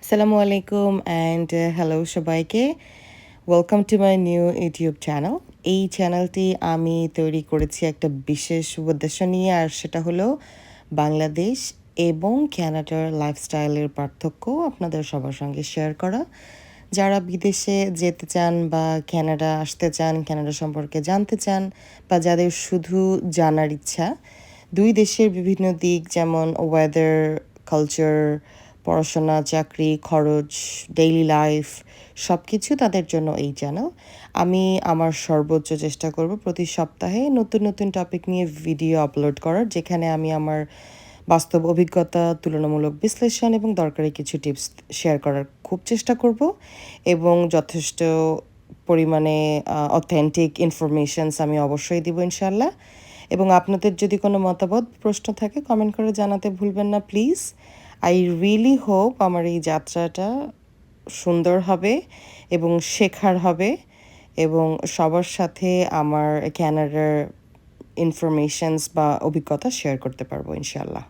আসসালামু আলাইকুম and hello সবাইকে। Welcome to my new YouTube channel. এই চ্যানেলটি আমি তৈরি করেছি একটা বিশেষ উদ্দেশ্য নিয়ে, আর সেটা হলো বাংলাদেশ এবং ক্যানাডার লাইফস্টাইলের পার্থক্য আপনাদের সবার সঙ্গে শেয়ার করা। যারা বিদেশে যেতে চান বা ক্যানাডা আসতে চান, ক্যানাডা সম্পর্কে জানতে চান, বা যাদের শুধু জানার ইচ্ছা, দুই দেশের বিভিন্ন দিক যেমন ওয়েদার, কালচার, পড়াশোনা, চাকরি, খরচ, ডেইলি লাইফ সব কিছু তাদের জন্য এই চ্যানেল। আমি আমার সর্বোচ্চ চেষ্টা করব প্রতি সপ্তাহে নতুন নতুন টপিক নিয়ে ভিডিও আপলোড করার, যেখানে আমি আমার বাস্তব অভিজ্ঞতা, তুলনামূলক বিশ্লেষণ এবং দরকারি কিছু টিপস শেয়ার করার খুব চেষ্টা করব, এবং যথেষ্ট পরিমাণে অথেন্টিক ইনফরমেশনস আমি অবশ্যই দিব ইনশাল্লাহ। এবং আপনাদের যদি কোনো মতামত, প্রশ্ন থাকে কমেন্ট করে জানাতে ভুলবেন না প্লিজ। আই রিয়েলি হোপ আমার এই যাত্রাটা সুন্দর হবে এবং শেখার হবে, এবং সবার সাথে আমার ক্যানাডার ইনফরমেশনস বা অভিজ্ঞতা শেয়ার করতে পারবো ইনশাল্লাহ।